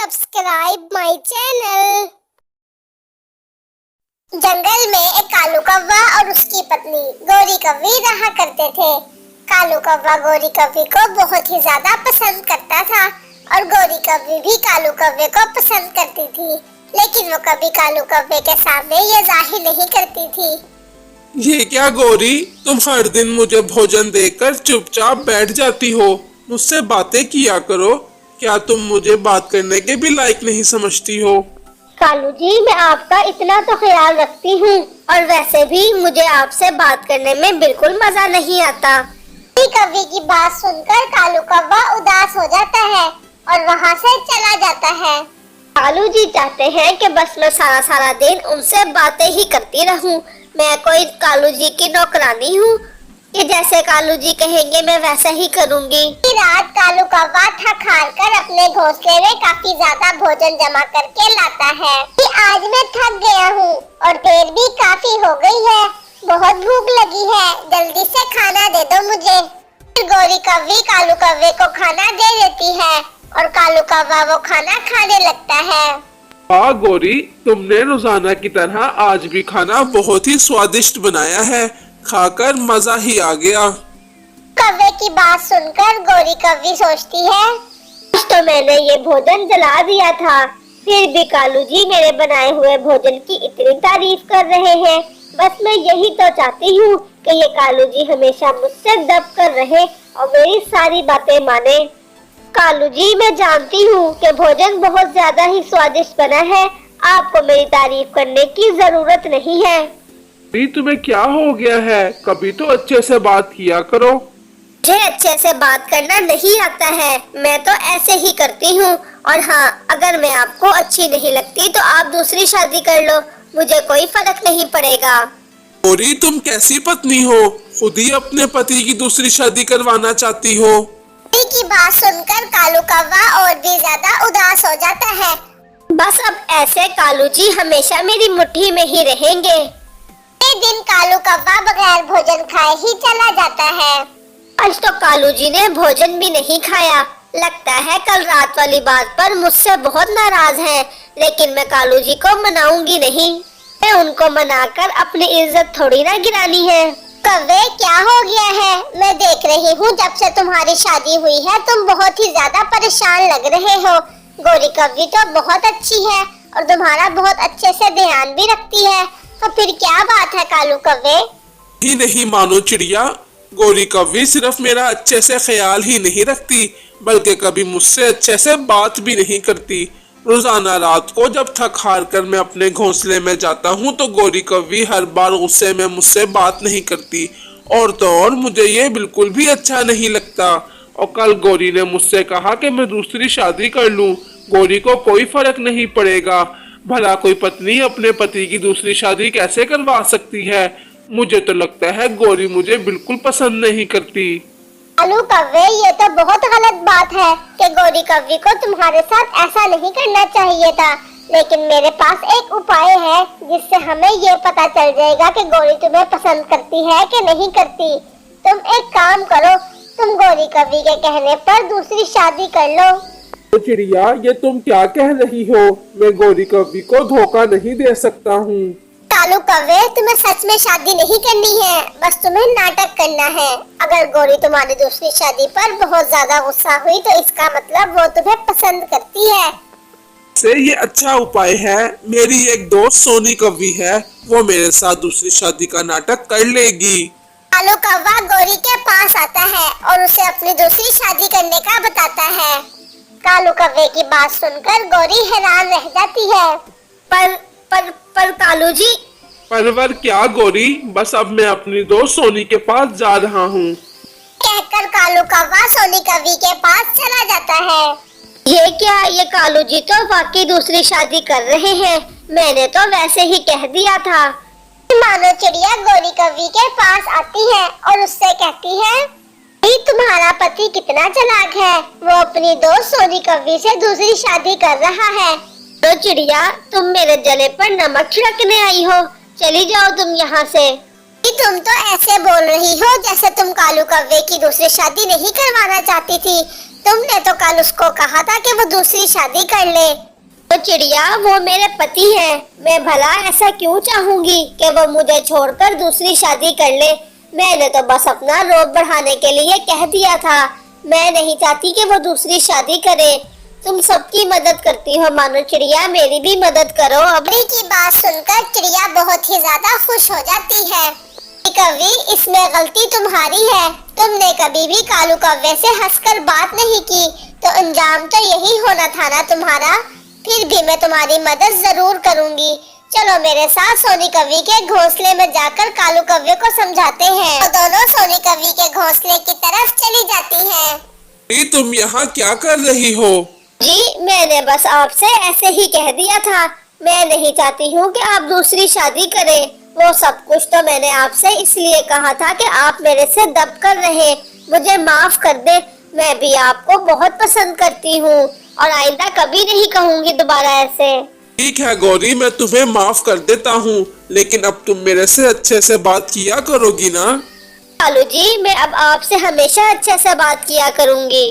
Subscribe my channel. जंगल में एक कालू कौवा और उसकी पत्नी गोरी कौवी रहा करते थे। कालू कौवा गोरी कौवी को बहुत ही ज्यादा पसंद करता था और गोरी कौवी भी कालू कौवे को पसंद करती थी, लेकिन वो कभी कालू कौवे के सामने ये जाहिर नहीं करती थी। ये क्या गोरी, तुम हर दिन मुझे भोजन देकर चुपचाप बैठ जाती हो, मुझसे बातें किया करो। क्या तुम मुझे बात करने के भी लायक नहीं समझती हो? कालू जी, मैं आपका इतना तो ख्याल रखती हूँ और वैसे भी मुझे आपसे बात करने में बिल्कुल मजा नहीं आता। कौवी की बात सुनकर कालू कौवा उदास हो जाता है और वहाँ से चला जाता है। कालू जी चाहते हैं कि बस मैं सारा सारा दिन उनसे बातें ही करती रहूं। मैं कोई कालू जी की नौकरानी हूँ कि जैसे कालू जी कहेंगे मैं वैसा ही करूँगी। रात कालू कौवा थक हार कर अपने घोंसले में काफी ज्यादा भोजन जमा करके लाता है कि आज मैं थक गया हूँ और देर भी काफी हो गई है, बहुत भूख लगी है, जल्दी से खाना दे दो मुझे। फिर गोरी कौवी कालू कौवे को खाना दे देती है और कालू कौवा वो खाना खाने लगता है। वाह गोरी, तुमने रोजाना की तरह आज भी खाना बहुत ही स्वादिष्ट बनाया है, खाकर मजा ही आ गया। कौवे की बात सुनकर गोरी कौवी सोचती है, आज तो मैंने ये भोजन जला दिया था, फिर भी कालू जी मेरे बनाए हुए भोजन की इतनी तारीफ कर रहे हैं। बस मैं यही तो चाहती हूँ कि ये कालू जी हमेशा मुझसे दब कर रहे और मेरी सारी बातें माने। कालू जी, मैं जानती हूँ कि भोजन बहुत ज्यादा ही स्वादिष्ट बना है, आपको मेरी तारीफ करने की जरूरत नहीं है। तुम्हें क्या हो गया है? कभी तो अच्छे से बात किया करो। मुझे अच्छे से बात करना नहीं आता है, मैं तो ऐसे ही करती हूँ। और हाँ, अगर मैं आपको अच्छी नहीं लगती तो आप दूसरी शादी कर लो, मुझे कोई फर्क नहीं पड़ेगा। गोरी, तुम कैसी पत्नी हो, खुद ही अपने पति की दूसरी शादी करवाना चाहती हो? की बात सुनकर कालू कौवा और भी ज्यादा उदास हो जाता है। बस अब ऐसे कालू जी हमेशा मेरी मुट्ठी में ही रहेंगे। एक दिन कालू कौवा बगैर भोजन खाए ही चला जाता है। आज तो कालू जी ने भोजन भी नहीं खाया, लगता है कल रात वाली बात पर मुझसे बहुत नाराज हैं, लेकिन मैं कालू जी को मनाऊंगी नहीं। मैं उनको मनाकर अपनी इज्जत थोड़ी ना गिरानी है। कौवे, क्या हो गया है? मैं देख रही हूँ जब से तुम्हारी शादी हुई है तुम बहुत ही ज्यादा परेशान लग रहे हो। गोरी कौवी तो बहुत अच्छी है और तुम्हारा बहुत अच्छे से ध्यान भी रखती है, तो फिर क्या बात है कालू कौवे? ही नहीं मानो चिड़िया, गोरी कौवी सिर्फ मेरा अच्छे से ख्याल ही नहीं रखती, बल्कि कभी मुझसे अच्छे से बात भी नहीं करती। रोजाना रात को जब थक हार कर मैं अपने घोंसले में जाता हूँ तो गोरी कौवी हर बार गुस्से में मुझसे बात नहीं करती, और तो और मुझे ये बिल्कुल भी अच्छा नहीं लगता। और कल गोरी ने मुझसे कहा कि मैं दूसरी शादी कर लूँ, गोरी को कोई फर्क नहीं पड़ेगा। भला कोई पत्नी अपने पति की दूसरी शादी कैसे करवा सकती है? मुझे तो लगता है गोरी मुझे बिल्कुल पसंद नहीं करती। कालू कौवे, ये तो बहुत गलत बात है कि गोरी कौवी को तुम्हारे साथ ऐसा नहीं करना चाहिए था, लेकिन मेरे पास एक उपाय है जिससे हमें ये पता चल जाएगा कि गोरी तुम्हें पसंद करती है कि नहीं करती। तुम एक काम करो, तुम गोरी कौवी के कहने पर दूसरी शादी कर लो। तो चिड़िया, ये तुम क्या कह रही हो? मैं गोरी कौवी को धोखा नहीं दे सकता हूँ। कालू कौवे, तुम्हें सच में शादी नहीं करनी है, बस तुम्हें नाटक करना है। अगर गोरी तुम्हारी दूसरी शादी पर बहुत ज्यादा गुस्सा हुई तो इसका मतलब वो तुम्हें पसंद करती है। से ये अच्छा उपाय है। मेरी एक दोस्त सोनी कौवी है, वो मेरे साथ दूसरी शादी का नाटक कर लेगी। कालू कौवा गोरी के पास आता है और उसे अपनी दूसरी शादी करने का बताता है। कालू कौवे की बात सुनकर गोरी हैरान रह जाती है। पर कालू जी। परवर क्या गोरी, बस अब मैं अपनी दोस्त सोनी के पास जा रहा हूँ। कहकर कालू कौवा सोनी कौवी के पास चला जाता है। ये क्या, ये कालू जी तो वाकई दूसरी शादी कर रहे हैं, मैंने तो वैसे ही कह दिया था। मानो चिड़िया गोरी कौवी के पास आती है और उससे कहती है, तुम्हारा पति कितना चालाक है, वो अपनी दोस्त सोनी कौवी से दूसरी शादी कर रहा है। तो चिड़िया, तुम मेरे जले पर नमक छिड़कने आई हो, चली जाओ तुम यहाँ से। तुम तो ऐसे बोल रही हो जैसे तुम कालू कौवे की दूसरी शादी नहीं करवाना चाहती थी। तुमने तो कल उसको कहा था कि वो दूसरी शादी कर ले। तो चिड़िया, वो मेरे पति हैं, मैं भला ऐसा क्यों चाहूंगी कि वो मुझे छोड़कर दूसरी शादी कर ले। मैंने तो बस अपना रोब बढ़ाने के लिए कह दिया था। मैं नहीं चाहती कि वो दूसरी शादी करे। तुम सबकी मदद करती हो मानो चिड़िया, मेरी भी मदद करो। अबरी की बात सुनकर चिड़िया बहुत ही ज्यादा खुश हो जाती है। कवि, इसमें गलती तुम्हारी है। तुमने कभी भी कालू कव्वे से हंसकर बात नहीं की, तो अंजाम तो यही होना था ना तुम्हारा। फिर भी मैं तुम्हारी मदद जरूर करूंगी। चलो मेरे साथ सोनी कवि के घोंसले में जाकर कालू कव्वे को समझाते हैं। तो दोनों सोनी कवि के घोंसले की तरफ चली जाती हैं। तुम यहाँ क्या कर रही हो? जी, मैंने बस आपसे ऐसे ही कह दिया था। मैं नहीं चाहती हूँ कि आप दूसरी शादी करें। वो सब कुछ तो मैंने आपसे इसलिए कहा था कि आप मेरे से दब कर रहे। मुझे माफ कर दे, मैं भी आपको बहुत पसंद करती हूँ और आइंदा कभी नहीं कहूँगी दोबारा ऐसे। ठीक है गौरी, मैं तुम्हें माफ कर देता हूँ, लेकिन अब तुम मेरे से अच्छे से बात किया करोगी ना? कालू जी, मैं अब आपसे हमेशा अच्छे से बात किया करूँगी।